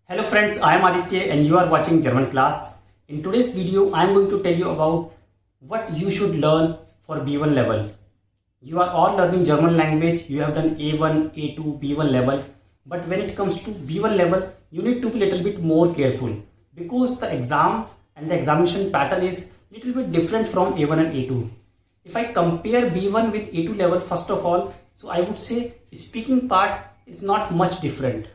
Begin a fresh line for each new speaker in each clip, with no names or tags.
Hello friends, I am Aditya and you are watching Germanclass. In today's video, I am going to tell you about what you should learn for B1 level. You are all learning German language, you have done A1, A2, B1 level. But when it comes to B1 level, you need to be a little bit more careful because the exam and the examination pattern is a little bit different from A1 and A2. If I compare B1 with A2 level, first of all, so I would say speaking part is not much different.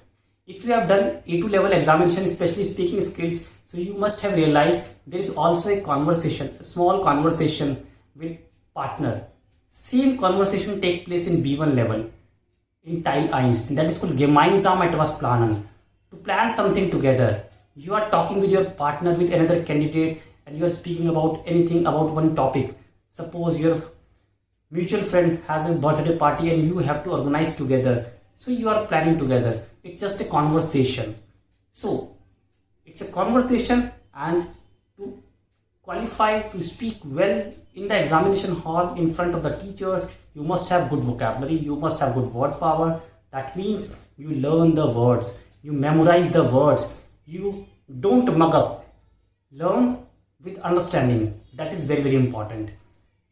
If you have done A2 level examination, especially speaking skills, so you must have realized there is also a conversation, a small conversation with partner. Same conversation take place in B1 level in Teil 1. That is called Gemeinsam etwas planen. To plan something together. You are talking with your partner, with another candidate, and you are speaking about anything about one topic. Suppose your mutual friend has a birthday party and you have to organize together. So you are planning together. It's just a conversation. So it's a conversation, and to qualify to speak well in the examination hall in front of the teachers, you must have good vocabulary, you must have good word power. That means you learn the words, you memorize the words, you don't mug up. Learn with understanding. That is very, very important.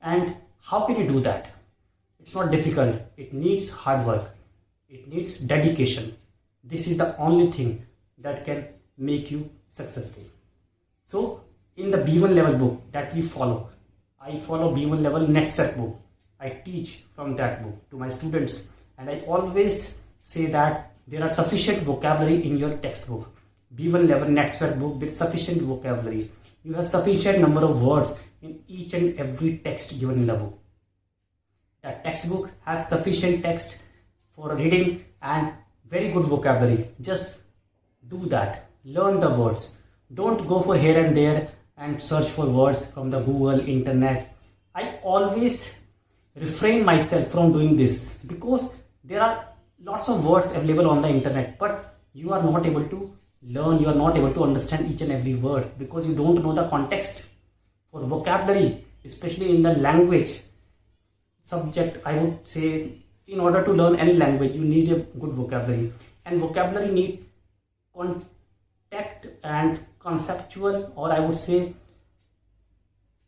And how can you do that? It's not difficult. It needs hard work. It needs dedication. This is the only thing that can make you successful. So, in the B1 level book that we follow, I follow B1 level next set book. I teach from that book to my students, and I always say that there are sufficient vocabulary in your textbook. B1 level next set book, there is sufficient vocabulary. You have sufficient number of words in each and every text given in the book. That textbook has sufficient text for reading and very good vocabulary. Just do that. Learn the words. Don't go for here and there and search for words from the Google, internet. I always refrain myself from doing this because there are lots of words available on the internet, but you are not able to learn, you are not able to understand each and every word because you don't know the context. For vocabulary, especially in the language subject, I would say in order to learn any language, you need a good vocabulary. And vocabulary need context and conceptual, or I would say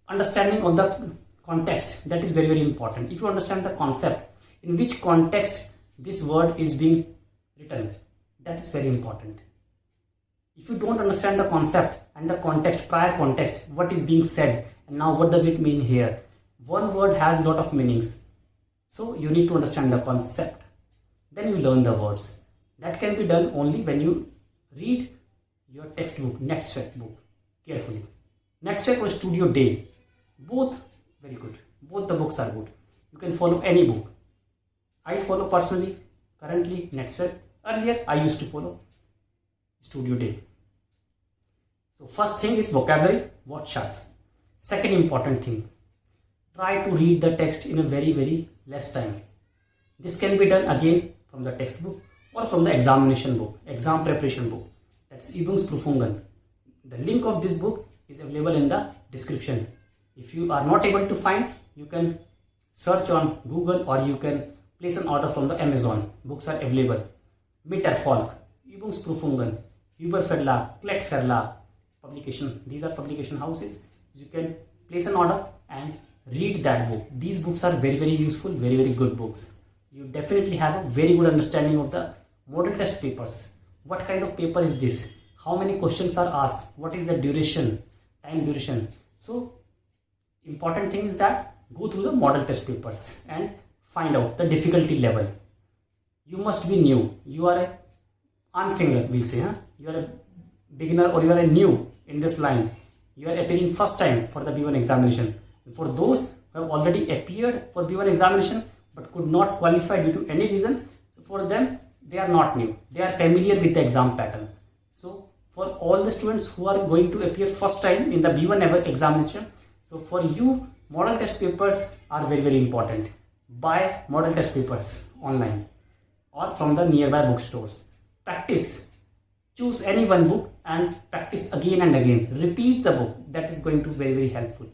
understanding of the context. That is very, very important. If you understand the concept, in which context this word is being written, that is very important. If you don't understand the concept and the context, prior context, what is being said, and now what does it mean here? One word has a lot of meanings. So you need to understand the concept. Then you learn the words. That can be done only when you read your textbook, next set book, carefully. Next set or Studio Day. Both very good. Both the books are good. You can follow any book. I follow personally, currently, next set. Earlier, I used to follow Studio Day. So first thing is vocabulary, word charts. Second important thing, try to read the text in a very, very less time. This can be done again from the textbook or from the examination book, exam preparation book. That's Übungsprüfungen. The link of this book is available in the description. If you are not able to find, you can search on Google or you can place an order from the Amazon. Books are available. Mit Erfolg, Übungsprüfungen, Huber Verlag, Klett Verlag, publication. These are publication houses. You can place an order and read that book. These books are very, very useful, very, very good books. You definitely have a very good understanding of the model test papers. What kind of paper is this? How many questions are asked? What is the duration, time duration? So, important thing is that go through the model test papers and find out the difficulty level. You must be new. You are a Anfänger, we say. You are a beginner or you are a new in this line. You are appearing first time for the B1 examination. For those who have already appeared for B1 examination but could not qualify due to any reason, so for them, they are not new. They are familiar with the exam pattern. So for all the students who are going to appear first time in the B1 examination, so for you, model test papers are very, very important. Buy model test papers online or from the nearby bookstores. Practice. Choose any one book and practice again and again. Repeat the book. That is going to be very, very helpful.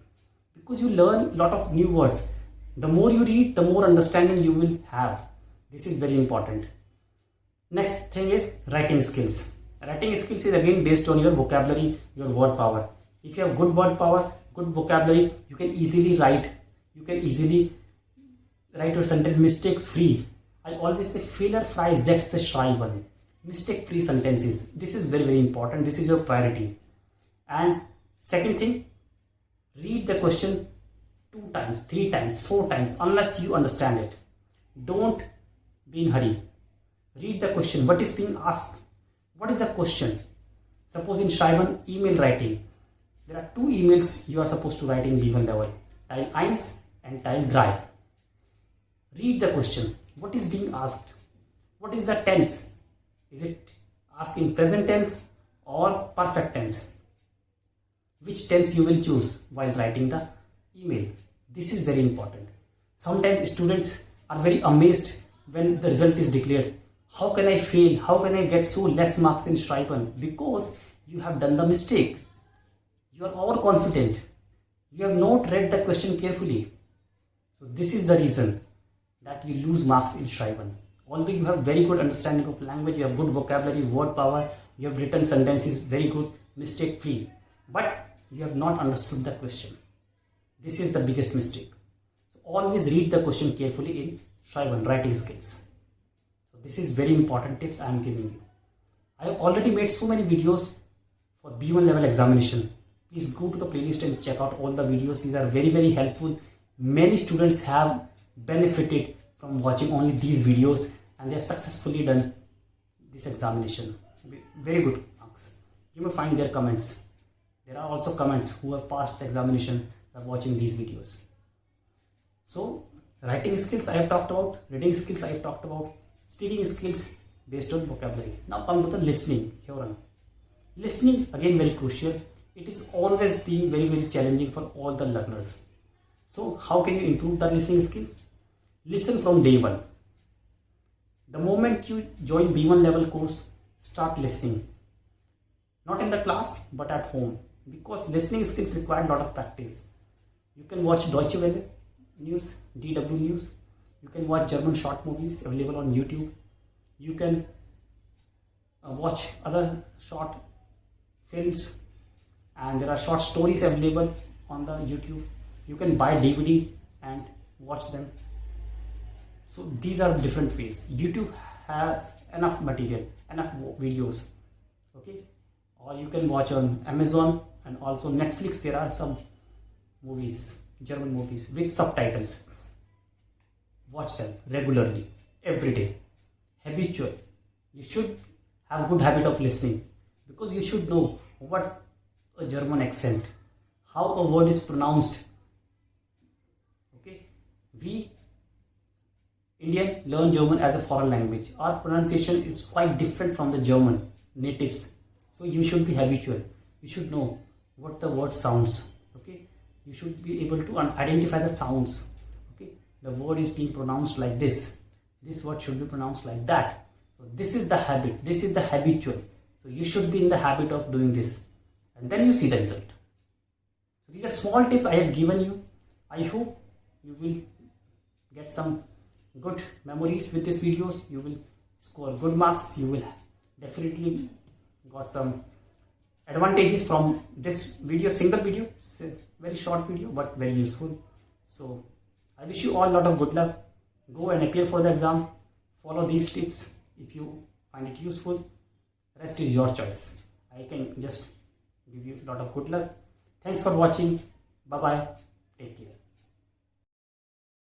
Because you learn a lot of new words. The more you read, the more understanding you will have. This is very important. Next thing is writing skills. Writing skills is again based on your vocabulary, your word power. If you have good word power, good vocabulary, you can easily write. You can easily write your sentence mistakes free. I always say fehlerfrei Sätze schreiben. Mistake free sentences. This is very, very important. This is your priority. And second thing, read the question 2 times, 3 times, 4 times unless you understand it. Don't be in hurry. Read the question. What is being asked? What is the question? Suppose in Schreiben email writing, there are 2 emails you are supposed to write in B1 level. Teil 1 and Teil 3. Read the question. What is being asked? What is the tense? Is it asked in present tense or perfect tense? Which tense you will choose while writing the email? This is very important. Sometimes students are very amazed when the result is declared. How can I fail? How can I get so less marks in Schreiben? Because you have done the mistake. You are overconfident. You have not read the question carefully. So this is the reason that you lose marks in Schreiben. Although you have very good understanding of language, you have good vocabulary, word power, you have written sentences very good, mistake free. But you have not understood the question. This is the biggest mistake. So always read the question carefully in Schreiben, writing skills. So this is very important tips I am giving you. I have already made so many videos for B1 level examination. Please go to the playlist and check out all the videos. These are very, very helpful. Many students have benefited from watching only these videos and they have successfully done this examination. Very good marks. You may find their comments. There are also comments who have passed the examination by watching these videos. So, writing skills I have talked about, reading skills I have talked about, speaking skills based on vocabulary. Now come to the listening. Listening again very crucial. It is always being very, very challenging for all the learners. So how can you improve the listening skills? Listen from day 1. The moment you join B1 level course, start listening. Not in the class, but at home. Because listening skills require a lot of practice. You can watch Deutsche Welle news, DW news. You can watch German short movies available on YouTube. You can watch other short films. And there are short stories available on the YouTube. You can buy DVD and watch them. So these are different ways. YouTube has enough material, enough videos. Okay, or you can watch on Amazon and also Netflix. There are some movies, German movies with subtitles. Watch them regularly, every day. Habitual. You should have good habit of listening because you should know what a German accent, how a word is pronounced. Okay, we Indian learn German as a foreign language. Our pronunciation is quite different from the German natives. So you should be habitual. You should know what the word sounds. Okay, you should be able to identify the sounds. Okay, the word is being pronounced like this. This word should be pronounced like that. So this is the habit. This is the habitual. So you should be in the habit of doing this. And then you see the result. So these are small tips I have given you. I hope you will get some good memories with these videos. You will score good marks. You will definitely got some advantages from this video, single video. It's a very short video but very useful. So I wish you all a lot of good luck. Go and appear for the exam. Follow these tips if you find it useful. Rest is your choice. I can just give you a lot of good luck. Thanks for watching. Bye bye.